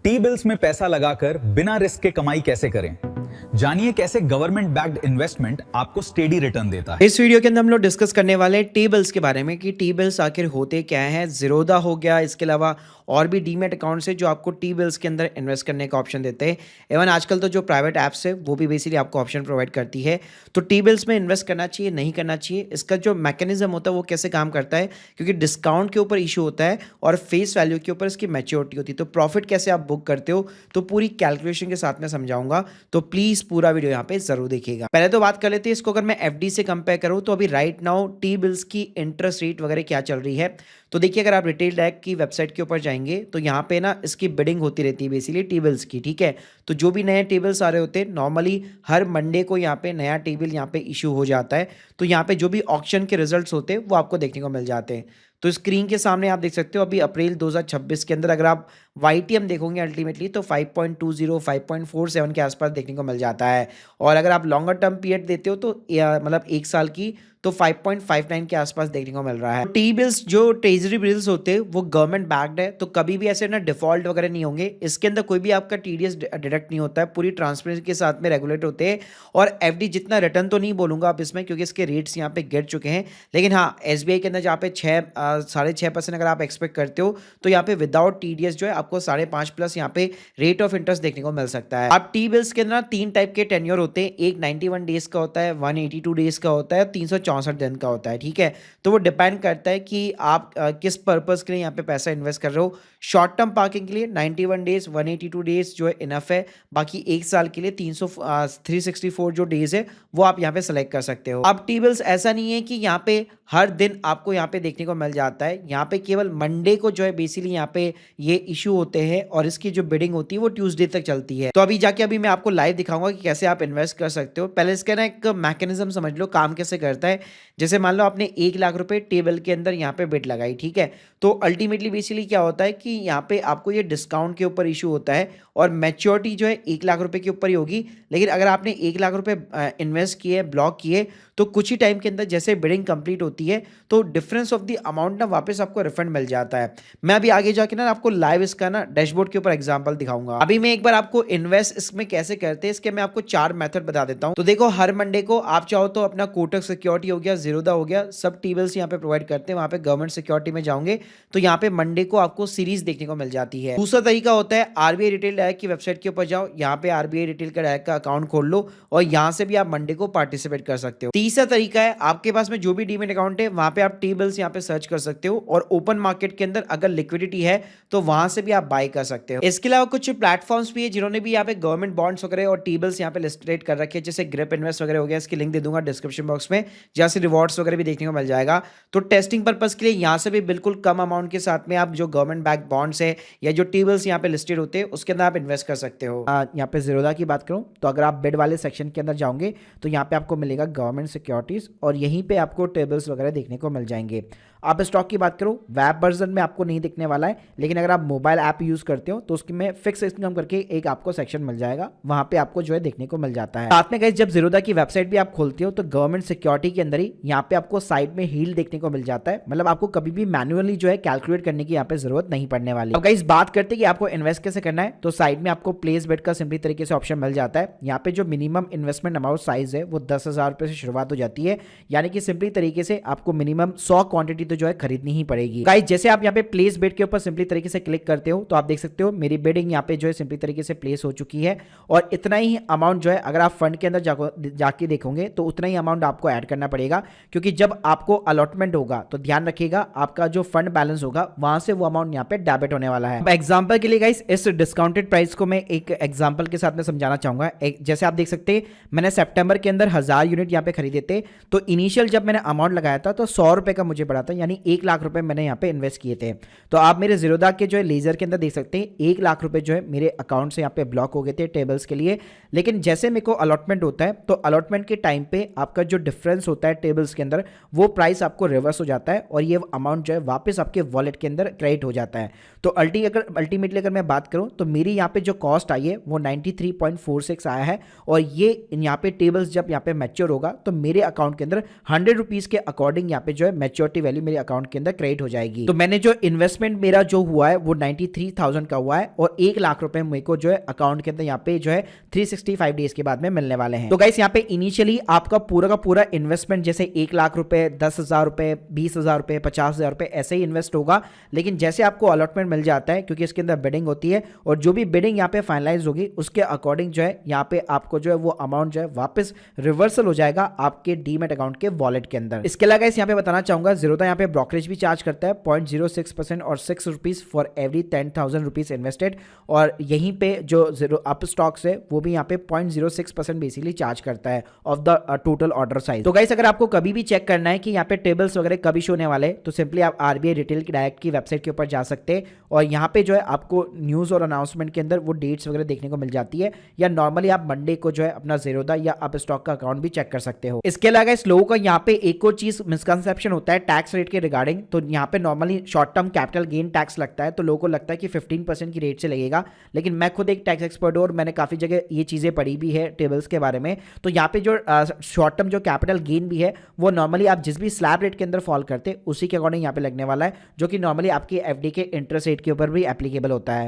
T bills में पैसा लगाकर बिना रिस्क के कमाई कैसे करें, जानिए कैसे गवर्नमेंट बैक्ड इन्वेस्टमेंट आपको स्टेडी रिटर्न देता है। इस वीडियो के अंदर हम लोग डिस्कस करने वाले हैं टी बिल्स के बारे में कि टी बिल्स आखिर होते क्या हैं। ज़ीरोधा हो गया, इसके अलावा और भी डीमेट अकाउंट से जो आपको टी बिल्स के अंदर इन्वेस्ट करने का ऑप्शन देते हैं। इवन आजकल तो जो प्राइवेट ऐप्स है वो भी बेसिकली आपको ऑप्शन प्रोवाइड करती है। तो टी बिल्स में इन्वेस्ट करना चाहिए, नहीं करना चाहिए, इसका जो मैकेनिज्म होता है वो कैसे काम करता है, क्योंकि डिस्काउंट के ऊपर इशू होता है और फेस वैल्यू के ऊपर इसकी मैच्योरिटी होती है। तो प्रॉफिट कैसे आप बुक करते हो तो पूरी कैलकुलेशन के साथ में समझाऊंगा, तो प्लीज़ पूरा वीडियो यहाँ पे जरूर देखिएगा। पहले तो बात कर लेते हैं इसको, अगर मैं एफडी से कंपेयर करूँ तो अभी राइट नाउ टी बिल्स की इंटरेस्ट रेट वगैरह क्या चल रही है। तो देखिए, अगर आप रिटेल डैक की वेबसाइट के ऊपर जाएंगे तो यहाँ पे ना इसकी बिडिंग होती रहती है बेसिकली टी बिल्स की, ठीक है। तो जो भी नए टी बिल्स आ रहे होते हैं नॉर्मली हर मंडे को यहाँ पे नया टी बिल यहाँ पे इशू हो जाता है। तो यहाँ पे जो भी ऑक्शन के रिजल्ट्स होते हैं वो आपको देखने को मिल जाते हैं। तो स्क्रीन के सामने आप देख सकते हो अभी अप्रैल 2026 के अंदर अगर आप YTM देखोगे अल्टीमेटली तो 5.20 5.47 के आसपास देखने को मिल जाता है। और अगर आप लॉन्गर टर्म पीरियड देते हो तो मतलब एक साल की तो 5.59 के आसपास देखने को मिल रहा है। टी बिल्स जो ट्रेजरी बिल्स होते हैं वो गवर्नमेंट बैक्ड है, तो कभी भी ऐसे ना डिफॉल्ट वगैरह नहीं होंगे। इसके अंदर कोई भी आपका TDS डिडक्ट नहीं होता है, पूरी ट्रांसपेरेंसी के साथ में रेगुलेट होते हैं। और FD जितना रिटर्न तो नहीं बोलूंगा आप इसमें, क्योंकि इसके रेट्स यहाँ पे गिर चुके हैं। लेकिन हाँ, SBI के अंदर जहाँ पे 6.5% अगर आप एक्सपेक्ट करते हो तो यहाँ पे विदाउट TDS जो है आपको 5.5 प्लस यहाँ पे रेट ऑफ इंटरेस्ट देखने को मिल सकता है। आप टी बिल्स के अंदर 3 टाइप के टेन्योर होते हैं, एक 91 डेज का होता है, 182 डेज का होता है, 364 दिन का होता है, ठीक है। तो वो डिपेंड करता है कि आप किस पर्पस के लिए यहाँ पे पैसा इन्वेस्ट कर रहे हो। शॉर्ट टर्म पार्किंग के लिए 91 डेज 182 डेज जो है इनफ है। बाकी एक साल के लिए 364 जो डेज है वो आप यहाँ पे सेलेक्ट कर सकते हो। अब टी बिल्स ऐसा नहीं है कि यहाँ पे हर दिन आपको यहाँ पे देखने को मिल जाता है, यहाँ पे केवल मंडे को जो है बेसिकली यहाँ पे ये इशू होते हैं और इसकी जो बिडिंग होती है वो ट्यूसडे तक चलती है। तो अभी मैं आपको लाइव दिखाऊंगा कि कैसे आप इन्वेस्ट कर सकते हो। पहले इसका ना एक मैकेनिज्म समझ लो काम कैसे करता है। जैसे मान लो आपने 1 लाख रुपए टेबल के अंदर यहाँ पे बिड लगाई, ठीक है। तो अल्टीमेटली बेसिकली क्या होता है कि यहाँ पे आपको ये डिस्काउंट के ऊपर इशू होता है और मैच्योरिटी जो है 1 लाख रुपए के ऊपर ही होगी। लेकिन अगर आपने 1 लाख रुपए इन्वेस्ट किए, ब्लॉक किए, तो कुछ ही टाइम के अंदर जैसे बिडिंग कंप्लीट होती है तो डिफरेंस ऑफ द अमाउंट ना वापस आपको रिफंड मिल जाता है। मैं अभी आगे जाके ना आपको लाइव इसका ना डैशबोर्ड के ऊपर एग्जांपल दिखाऊंगा। अभी मैं एक बार आपको इन्वेस्ट इसमें कैसे करते हैं इसके मैं आपको 4 मेथड बता देता हूं। तो देखो, हर मंडे को आप चाहो तो अपना कोटक सिक्योरिटी हो गया, ज़ीरोधा हो गया, सब टी बिल्स यहाँ पे प्रोवाइड करते हैं। वहां पे गवर्नमेंट सिक्योरिटी में जाओगे तो यहाँ पे मंडे को आपको सीरीज देखने को मिल जाती है। दूसरा तरीका होता है RBI रिटेल डायरेक्ट की वेबसाइट के ऊपर जाओ, यहाँ पे RBI रिटेल का डायरेक्ट का अकाउंट खोल लो और यहाँ से भी आप मंडे को पार्टिसिपेट कर सकते हो। तीसरा तरीका है, आपके पास में जो भी डीमेट अकाउंट है वहां पे आप टी बिल्स यहाँ पे सर्च कर सकते हो और ओपन मार्केट के अंदर अगर लिक्विडिटी है तो वहां से भी आप बाय कर सकते हो। इसके अलावा कुछ प्लेटफॉर्म्स भी है जिन्होंने भी यहाँ पे गवर्नमेंट बॉन्ड्स वगैरह और टी बिल्स यहाँ पे लिस्टेड कर रखे हैं, जैसे ग्रिप इन्वेस्ट वगैरह हो गया। इसकी लिंक दे दूंगा डिस्क्रिप्शन बॉक्स में, जहाँ से रिवॉर्ड्स वगैरह भी देखने को मिल जाएगा। तो टेस्टिंग पर्पज के लिए यहाँ से भी बिल्कुल कम अमाउंट के साथ में आप जो गवर्नमेंट बैक बॉन्ड्स है या जो टी बिल्स यहाँ पे लिस्टेड होते हैं उसके अंदर आप इन्वेस्ट कर सकते हो। यहाँ पे ज़ीरोधा की बात करूँ तो अगर आप बिड वाले सेक्शन के अंदर जाओगे तो यहाँ पे आपको मिलेगा गवर्नमेंट सिक्योरिटीज और यहीं पे आपको टेबल्स वगैरह देखने को मिल जाएंगे। आप स्टॉक की बात करो, वेब वर्जन में आपको नहीं दिखने वाला है, लेकिन अगर आप मोबाइल ऐप यूज करते हो तो उसकी में फिक्स इनकम करके एक आपको सेक्शन मिल जाएगा, वहां पे आपको जो है देखने को मिल जाता है। साथ में गाइस, जब ज़ीरोधा की वेबसाइट भी आप खोलते हो तो गवर्नमेंट सिक्योरिटी के अंदर ही यहाँ पे आपको साइड में हील देखने को मिल जाता है। मतलब आपको कभी भी मैन्युअली जो है कैलकुलेट करने की यहाँ पे जरूरत नहीं पड़ने वाली। अब गाइस बात करते हैं कि आपको इन्वेस्ट कैसे करना है, तो साइड में आपको प्लेस बेट का सिंपली तरीके से ऑप्शन मिल जाता है। यहाँ पे जो मिनिमम इन्वेस्टमेंट अमाउंट साइज है वो 10,000 रुपए से शुरुआत हो जाती है, यानी कि सिंपली तरीके से आपको मिनिमम 100 क्वांटिटी तो जो है खरीदनी ही पड़ेगी। गाइस जैसे आप यहाँ पे प्लेस बेट के ऊपर सिंपली तरीके से क्लिक करते हो तो आप देख सकते हो मेरी बिडिंग यहाँ पे जो है सिंपली तरीके से प्लेस हो चुकी है और इतना ही अमाउंट जो है अगर आप फंड के अंदर जाके देखोगे तो उतना ही अमाउंट आपको ऐड करना पड़ेगा, क्योंकि जब आपको अलॉटमेंट होगा तो ध्यान रखिएगा आपका जो फंड बैलेंस होगा वहां से वो अमाउंट यहाँ पे डेबिट होने वाला है। एग्जाम्पल के लिए गाइस इस डिस्काउंटेड प्राइस को मैं एक एग्जाम्पल के साथ में समझाना चाहूंगा। जैसे आप देख सकते हैं मैंने सितंबर के अंदर 1000 यूनिट यहाँ पे खरीदे थे, तो इनिशियल जब मैंने अमाउंट लगाया था तो 100 रुपए का मुझे पड़ा था, यानी 1 लाख रुपए मैंने यहाँ पे इन्वेस्ट किए थे। तो आप मेरे ज़ीरोधा के जो है लेजर के अंदर देख सकते हैं 1 लाख रुपए जो है मेरे अकाउंट से यहाँ पे ब्लॉक हो गए थे टेबल्स के लिए। लेकिन जैसे मेरे को अलॉटमेंट होता है तो अलॉटमेंट के टाइम पे आपका जो डिफरेंस होता है टेबल्स के अंदर वो प्राइस आपको रिवर्स हो जाता है और ये अमाउंट जो है वापस आपके वॉलेट के अंदर क्रेडिट हो जाता है। तो अल्टीमेटली अगर मैं बात करूं तो मेरी यहाँ पे जो कॉस्ट आई है वो 93.46 आया है और ये यहाँ पे टेबल्स जब यहाँ पे मैच्योर होगा तो मेरे अकाउंट के अंदर 100 रुपीज़ के अकॉर्डिंग यहाँ पे जो है मैच्योरिटी वैल्यू मेरे अकाउंट के अंदर क्रेडिट हो जाएगी। तो मैंने जो इन्वेस्टमेंट मेरा जो हुआ है वो 93,000 का हुआ है और 1 लाख रुपए मेरे को जो है अकाउंट के अंदर यहाँ पे जो है 365 डेज के बाद में मिलने वाले हैं। तो गाइस यहाँ पे इनिशियली आपका पूरा का पूरा इन्वेस्टमेंट जैसे 1 लाख रुपए, 10,000 रुपए, 20,000 रुपए, 50,000 रुपए ऐसे ही इन्वेस्ट होगा। लेकिन जैसे आपको अलॉटमेंट मिल जाता है, क्योंकि इसके अंदर बिडिंग होती है और जो भी बिडिंग यहाँ पे फाइनलाइज होगी उसके अकॉर्डिंग जो है यहाँ पे आपको जो है वो अमाउंट जो है वापस रिवर्सल हो जाएगा आपके डीमेट अकाउंट के वॉलेट के अंदर। इसके अलावा यहाँ पे बताना चाहूंगा ज़ीरोधा यहाँ पे ब्रोकरेज भी चार्ज करता है 0.06% और 6 rupees for every 10,000 rupees invested. और यहीं पे जो जीरो अप स्टॉक्स है वो भी यहाँ पे 0.06% बेसिकली चार्ज करता है of the total order size. तो गाइस अगर आपको कभी भी चेक करना है कि यहाँ पे टेबल्स वगैरह कभी शो होने वाले, तो सिंपली आप आरबीआई रिटेल की डायरेक्ट की वेबसाइट के ऊपर जा सकते हैं और यहाँ पे जो है आपको न्यूज और अनाउंसमेंट के अंदर वो डेट्स वगैरह देखने को मिल जाती है, या नॉर्मली आप मंडे को जो है अपना ज़ीरोधा या अप स्टॉक का अकाउंट भी चेक कर सकते हो। इसके अलावा इस लोगों का यहाँ पे एक और चीज मिसकंसेप्शन होता है टैक्स रेट के रिगार्डिंग। तो यहाँ पे normally short term capital gain tax लगता है, तो लोगों को लगता है कि 15% की रेट से लगेगा, लेकिन मैं खुद एक टैक्स एक्सपर्ट हूं और मैंने काफी जगह ये चीजें पढ़ी भी है टेबल्स के बारे में। तो यहाँ पे जो शॉर्ट टर्म जो कैपिटल गेन भी है वो नॉर्मली आप जिस भी स्लैब रेट के अंदर फॉल करते उसी के अकॉर्डिंग यहाँ पे लगने वाला है, जो कि नॉर्मली आपकी एफडी के इंटरेस्ट रेट के ऊपर भी एप्लीकेबल होता है।